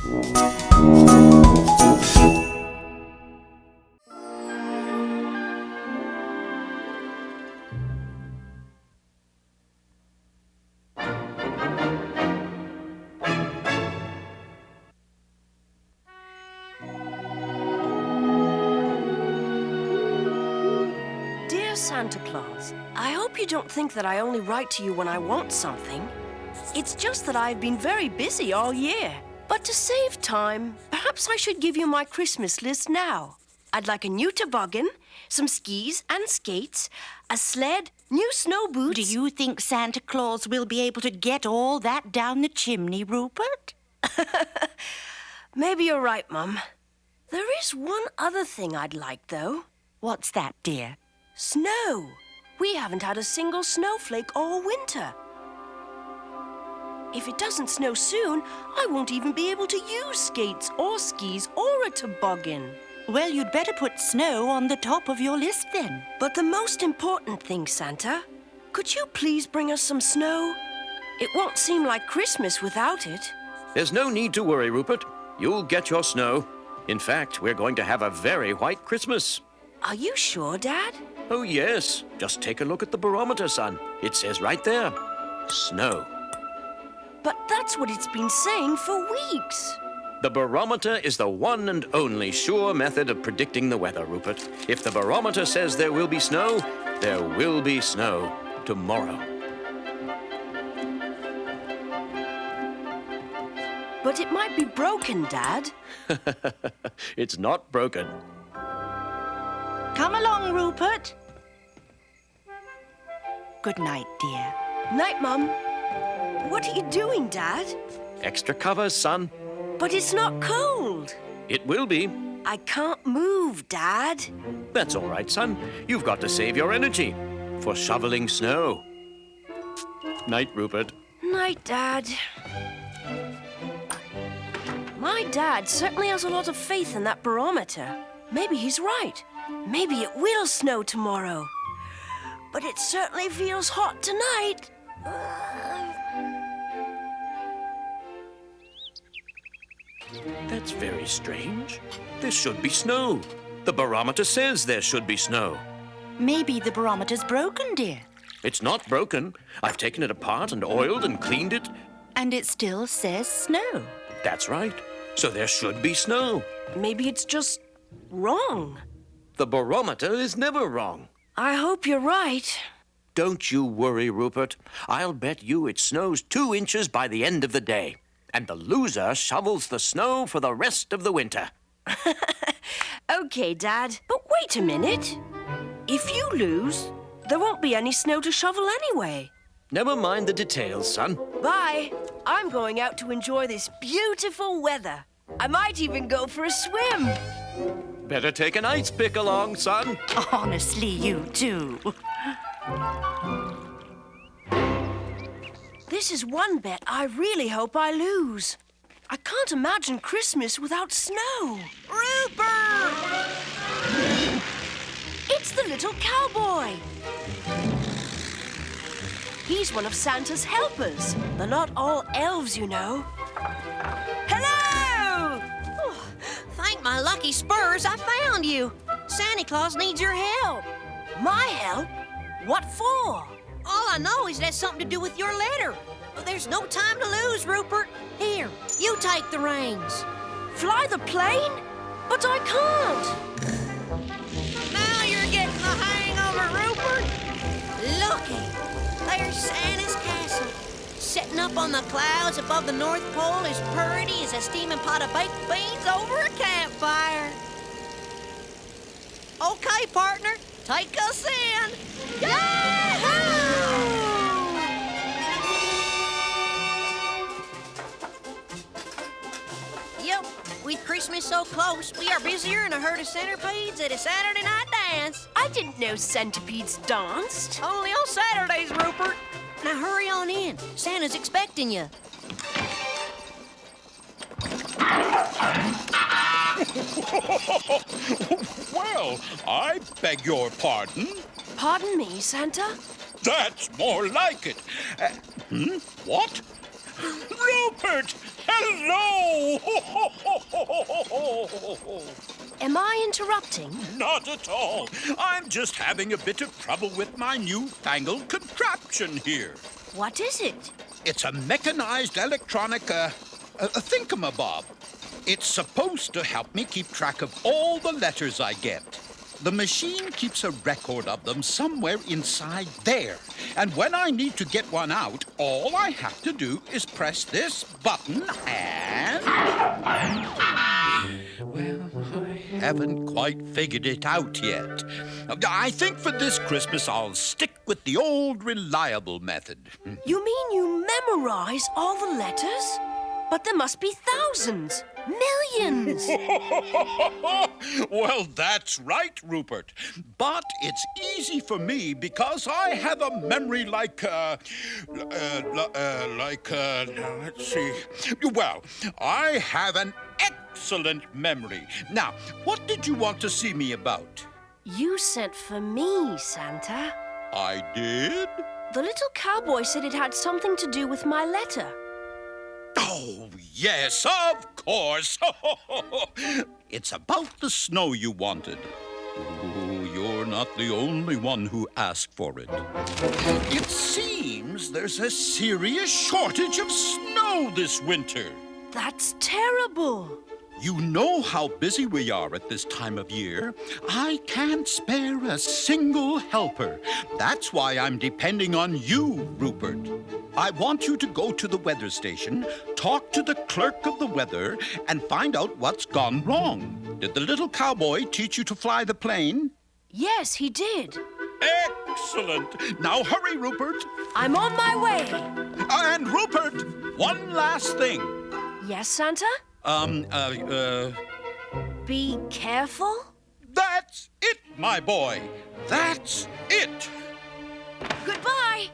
Dear Santa Claus, I hope you don't think that I only write to you when I want something. It's just that I've been very busy all year. But to save time, perhaps I should give you my Christmas list now. I'd like a new toboggan, some skis and skates, a sled, new snow boots... Do you think Santa Claus will be able to get all that down the chimney, Rupert? Maybe you're right, Mum. There is one other thing I'd like, though. What's that, dear? Snow. We haven't had a single snowflake all winter. If it doesn't snow soon, I won't even be able to use skates or skis or a toboggan. Well, you'd better put snow on the top of your list then. But the most important thing, Santa, could you please bring us some snow? It won't seem like Christmas without it. There's no need to worry, Rupert. You'll get your snow. In fact, we're going to have a very white Christmas. Are you sure, Dad? Oh, yes. Just take a look at the barometer, son. It says right there, snow. But that's what it's been saying for weeks. The barometer is the one and only sure method of predicting the weather, Rupert. If the barometer says there will be snow, there will be snow tomorrow. But it might be broken, Dad. It's not broken. Come along, Rupert. Good night, dear. Night, Mum. What are you doing, Dad? Extra covers, son. But it's not cold. It will be. I can't move, Dad. That's all right, son. You've got to save your energy for shoveling snow. Night, Rupert. Night, Dad. My dad certainly has a lot of faith in that barometer. Maybe he's right. Maybe it will snow tomorrow. But it certainly feels hot tonight. That's very strange. There should be snow. The barometer says there should be snow. Maybe the barometer's broken, dear. It's not broken. I've taken it apart and oiled and cleaned it. And it still says snow. That's right. So there should be snow. Maybe it's just wrong. The barometer is never wrong. I hope you're right. Don't you worry, Rupert. I'll bet you it snows 2 inches by the end of the day. And the loser shovels the snow for the rest of the winter. Okay, Dad. But wait a minute. If you lose, there won't be any snow to shovel anyway. Never mind the details, son. Bye. I'm going out to enjoy this beautiful weather. I might even go for a swim. Better take an ice pick along, son. Honestly, you too. This is one bet I really hope I lose. I can't imagine Christmas without snow. Rupert! It's the little cowboy. He's one of Santa's helpers. They're not all elves, you know. Hello! Oh, thank my lucky spurs I found you. Santa Claus needs your help. My help? What for? All I know is it has something to do with your letter. There's no time to lose, Rupert. Here, you take the reins. Fly the plane? But I can't. Now you're getting the hang of it, Rupert. Looky, there's Santa's castle. Sitting up on the clouds above the North Pole as pretty as a steaming pot of baked beans over a campfire. Okay, partner, take us in. Yahoo! Yep, with Christmas so close, we are busier than a herd of centipedes at a Saturday night dance. I didn't know centipedes danced. Only on Saturdays, Rupert. Now hurry on in. Santa's expecting you. Well, I beg your pardon. Pardon me, Santa? That's more like it. What? Rupert! Hello! Am I interrupting? Not at all. I'm just having a bit of trouble with my newfangled contraption here. What is it? It's a mechanized electronic, a thingamabob. It's supposed to help me keep track of all the letters I get. The machine keeps a record of them somewhere inside there. And when I need to get one out, all I have to do is press this button and... Well, I haven't quite figured it out yet. I think for this Christmas I'll stick with the old reliable method. You mean you memorize all the letters? But there must be thousands, millions. Well, that's right, Rupert. But it's easy for me because I have a memory let's see. Well, I have an excellent memory. Now, what did you want to see me about? You sent for me, Santa. I did? The little cowboy said it had something to do with my letter. Oh, yes, of course. It's about the snow you wanted. Oh, you're not the only one who asked for it. It seems there's a serious shortage of snow this winter. That's terrible. You know how busy we are at this time of year. I can't spare a single helper. That's why I'm depending on you, Rupert. I want you to go to the weather station, talk to the clerk of the weather, and find out what's gone wrong. Did the little cowboy teach you to fly the plane? Yes, he did. Excellent. Now hurry, Rupert. I'm on my way. And Rupert, one last thing. Yes, Santa? Be careful? That's it, my boy. That's it. Goodbye.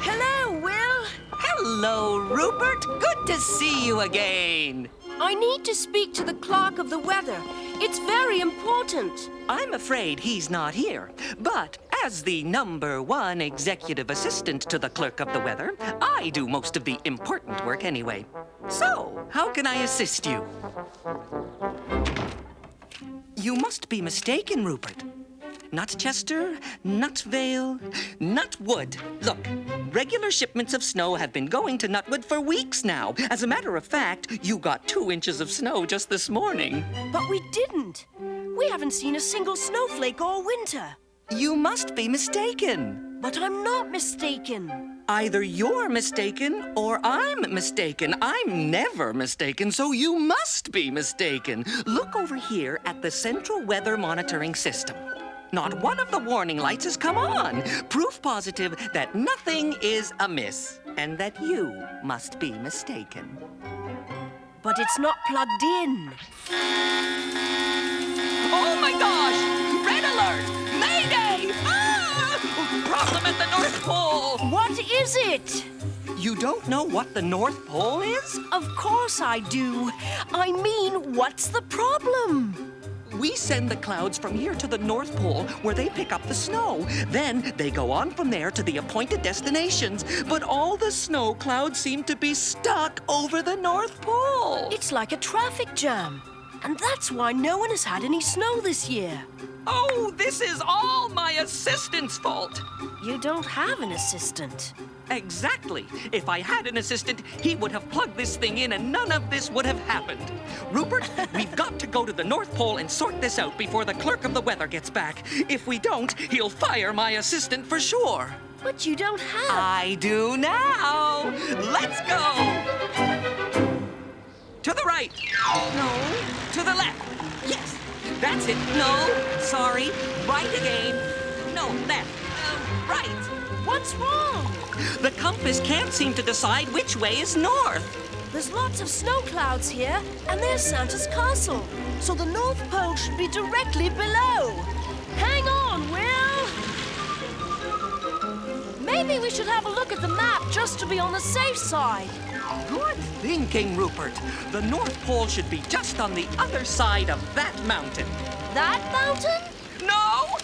Hello, Will. Hello, Rupert. Good to see you again. I need to speak to the clerk of the weather. It's very important. I'm afraid he's not here, but as the #1 executive assistant to the clerk of the weather, I do most of the important work anyway. So, how can I assist you? You must be mistaken, Rupert. Nutchester, Nutvale, Nutwood. Look, regular shipments of snow have been going to Nutwood for weeks now. As a matter of fact, you got 2 inches of snow just this morning. But we didn't. We haven't seen a single snowflake all winter. You must be mistaken. But I'm not mistaken. Either you're mistaken or I'm mistaken. I'm never mistaken, so you must be mistaken. Look over here at the Central Weather Monitoring System. Not one of the warning lights has come on. Proof positive that nothing is amiss and that you must be mistaken. But it's not plugged in. Oh my gosh! Red alert! Mayday! Ah! Problem at the North Pole! What is it? You don't know what the North Pole is? Of course I do. I mean, what's the problem? We send the clouds from here to the North Pole where they pick up the snow. Then they go on from there to the appointed destinations. But all the snow clouds seem to be stuck over the North Pole. It's like a traffic jam. And that's why no one has had any snow this year. Oh, this is all my assistant's fault. You don't have an assistant. Exactly. If I had an assistant, he would have plugged this thing in and none of this would have happened. Rupert, we've got to go to the North Pole and sort this out before the clerk of the weather gets back. If we don't, he'll fire my assistant for sure. But you don't have. I do now. Let's go. To the right. No. To the left. Yes. That's it. No. Sorry. Right again. No, left. Right. What's wrong? The compass can't seem to decide which way is north. There's lots of snow clouds here, and there's Santa's castle. So the North Pole should be directly below. Hang on, Will. Maybe we should have a look at the map just to be on the safe side. Good thinking, Rupert. The North Pole should be just on the other side of that mountain. That mountain? No!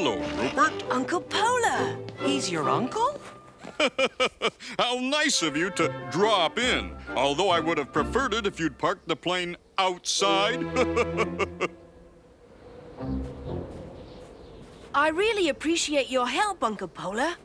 Hello, Rupert. Uncle Polar. He's your uncle? How nice of you to drop in. Although I would have preferred it if you'd parked the plane outside. I really appreciate your help, Uncle Polar.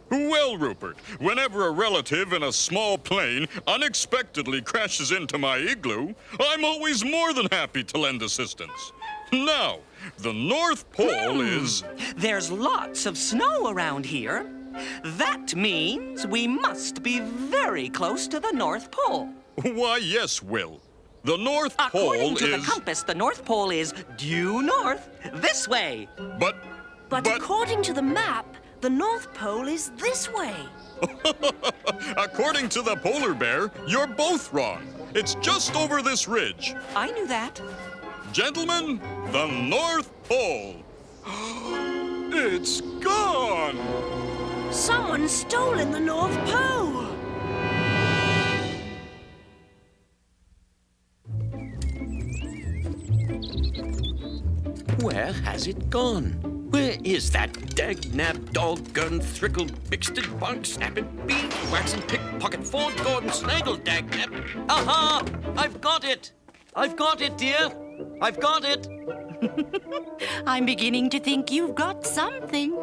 Well, Rupert, whenever a relative in a small plane unexpectedly crashes into my igloo, I'm always more than happy to lend assistance. Now, the North Pole is... There's lots of snow around here. That means we must be very close to the North Pole. Why, yes, Will. The North According Pole to is... the compass, the North Pole is due north, this way. But according to the map, the North Pole is this way. According to the polar bear, you're both wrong. It's just over this ridge. I knew that. Gentlemen, the North Pole. It's gone! Someone's stolen the North Pole. Where has it gone? Where is that dag-nab, dog-gun, thrickled, bixted, bonk, snapping, bean, waxen, pickpocket, Ford, Gordon, snaggle, dag-nab? Aha! I've got it! I've got it, dear! I've got it! I'm beginning to think you've got something.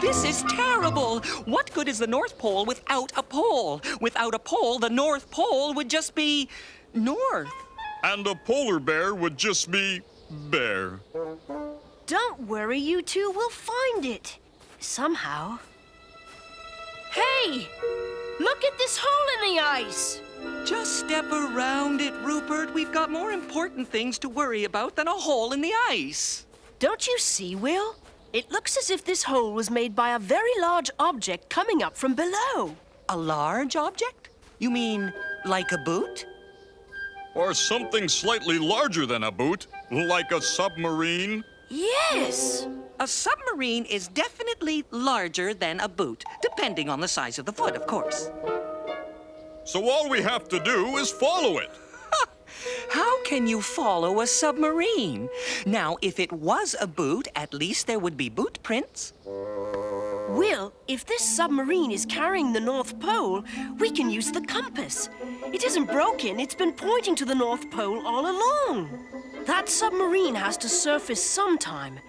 This is terrible. What good is the North Pole without a pole? Without a pole, the North Pole would just be north. And a polar bear would just be bear. Don't worry, you two. We'll find it. Somehow. Hey! Look at this hole in the ice! Just step around it, Rupert. We've got more important things to worry about than a hole in the ice. Don't you see, Will? It looks as if this hole was made by a very large object coming up from below. A large object? You mean like a boot? Or something slightly larger than a boot, like a submarine. Yes! A submarine is definitely larger than a boot, depending on the size of the foot, of course. So all we have to do is follow it. How can you follow a submarine? Now, if it was a boot, at least there would be boot prints. Will, if this submarine is carrying the North Pole, we can use the compass. It isn't broken. It's been pointing to the North Pole all along. That submarine has to surface sometime.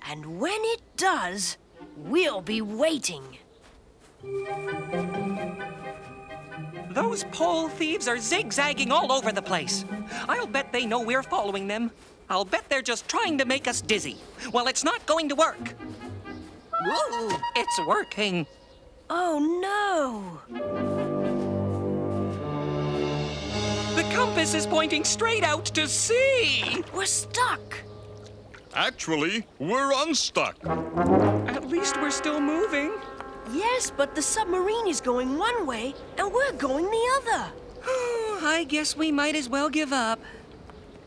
And when it does, we'll be waiting. Those pole thieves are zigzagging all over the place. I'll bet they know we're following them. I'll bet they're just trying to make us dizzy. Well, it's not going to work. Whoa, it's working. Oh, no. The compass is pointing straight out to sea. We're stuck. Actually, we're unstuck. At least we're still moving. Yes, but the submarine is going one way, and we're going the other. I guess we might as well give up.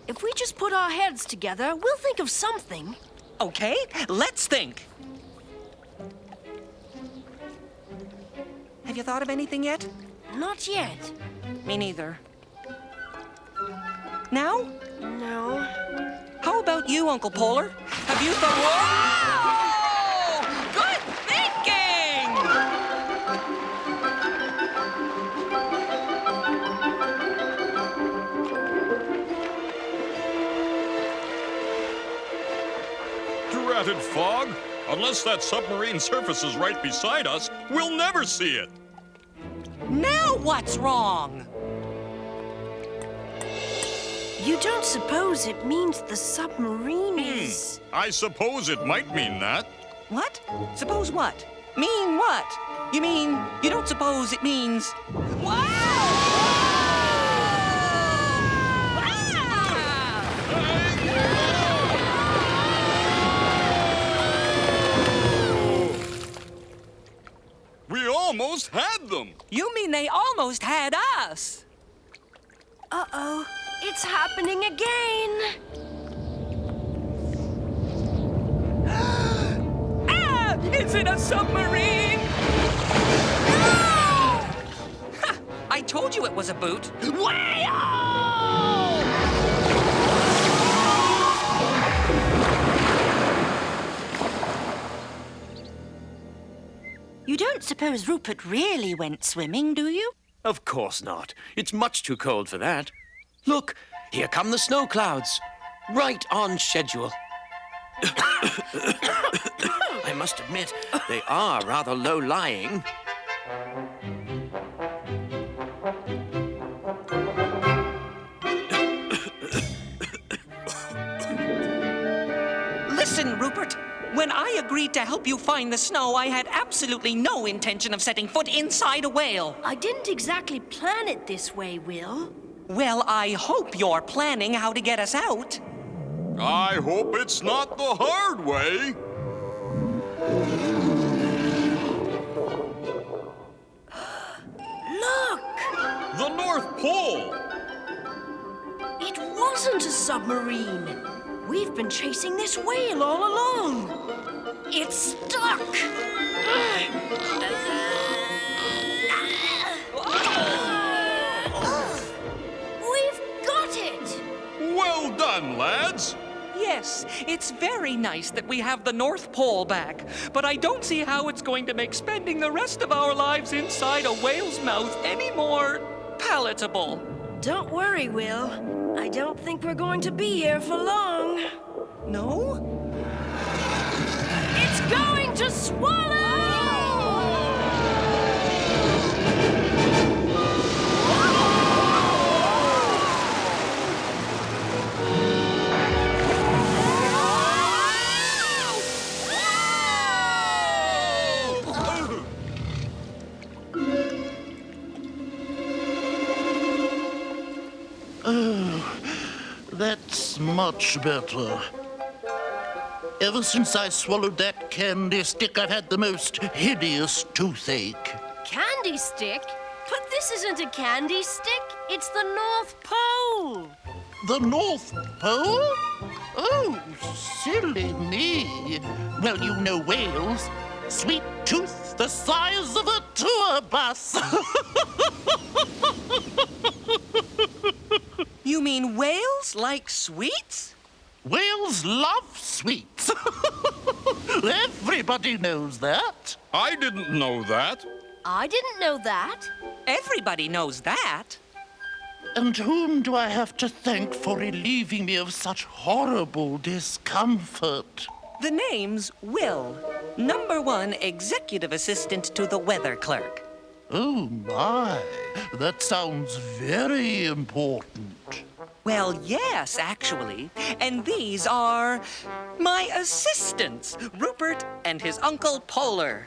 If we just put our heads together, we'll think of something. Okay, let's think. Have you thought of anything yet? Not yet. Me neither. Now? No. How about you, Uncle Polar? Have you thought... Whoa! Good thinking! Dratted fog! Unless that submarine surfaces right beside us, we'll never see it. Now what's wrong? You don't suppose it means the submarine is... I suppose it might mean that. What? Suppose what? Mean what? You mean you don't suppose it means... We almost had them. You mean they almost had us? Uh-oh. It's happening again. Ah! Is it a submarine? No! Ha! I told you it that was a boot. You don't suppose Rupert really went swimming, do you? Of course not. It's much too cold for that. Look, here come the snow clouds. Right on schedule. I must admit, they are rather low-lying. Listen, Rupert. When I agreed to help you find the snow, I had absolutely no intention of setting foot inside a whale. I didn't exactly plan it this way, Will. Well, I hope you're planning how to get us out. I hope it's not the hard way. Look! The North Pole. It wasn't a submarine. We've been chasing this whale all along. It's stuck. We've got it. Well done, lads. Yes, it's very nice that we have the North Pole back, but I don't see how it's going to make spending the rest of our lives inside a whale's mouth any more palatable. Don't worry, Will. I don't think we're going to be here for long. No? It's going to swallow! That's much better. Ever since I swallowed that candy stick, I've had the most hideous toothache. Candy stick? But this isn't a candy stick. It's the North Pole. The North Pole? Oh, silly me. Well, you know whales. Sweet tooth the size of a tour bus. You mean whales like sweets? Whales love sweets. Everybody knows that. I didn't know that. I didn't know that. Everybody knows that. And whom do I have to thank for relieving me of such horrible discomfort? The name's Will, #1 executive assistant to the weather clerk. Oh, my. That sounds very important. Well, yes, actually. And these are my assistants, Rupert and his uncle Polar.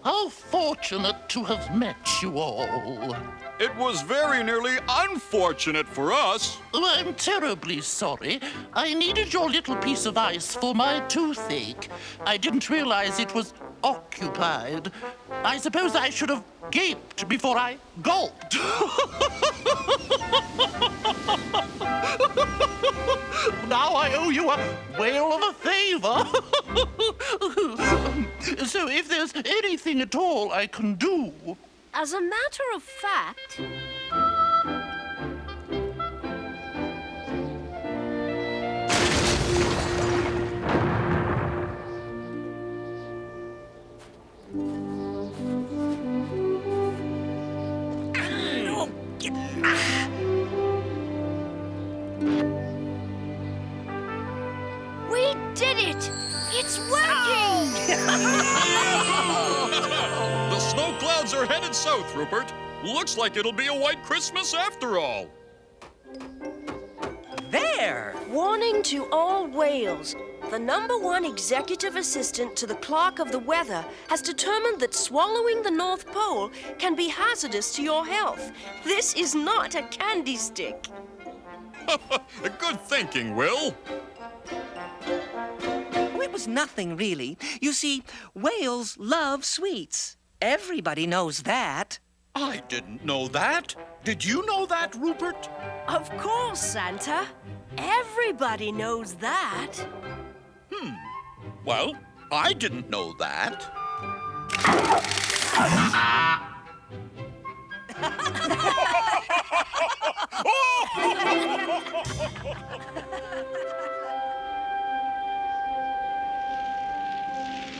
How fortunate to have met you all. It was very nearly unfortunate for us. Oh, I'm terribly sorry. I needed your little piece of ice for my toothache. I didn't realize it was occupied. I suppose I should have gaped before I gulped. Now I owe you a whale of a favor. So if there's anything at all I can do... As a matter of fact... We did it! It's working! The snow clouds are headed south, Rupert. Looks like it'll be a white Christmas after all. There! Warning to all whales. The #1 executive assistant to the clerk of the weather has determined that swallowing the North Pole can be hazardous to your health. This is not a candy stick. Good thinking, Will. Oh, it was nothing, really. You see, whales love sweets. Everybody knows that. I didn't know that. Did you know that, Rupert? Of course, Santa. Everybody knows that. Well, I didn't know that.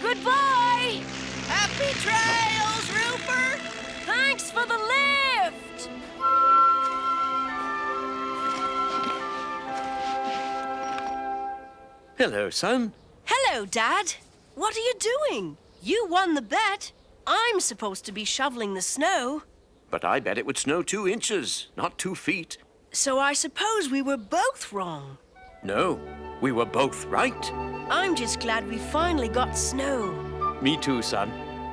Goodbye! Happy trails, Rupert! Thanks for the lift! Hello, son. Hello, Dad. What are you doing? You won the bet. I'm supposed to be shoveling the snow. But I bet it would snow 2 inches, not 2 feet. So I suppose we were both wrong. No, we were both right. I'm just glad we finally got snow. Me too, son.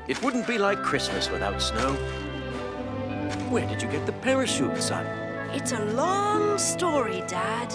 It wouldn't be like Christmas without snow. Where did you get the parachute, son? It's a long story, Dad.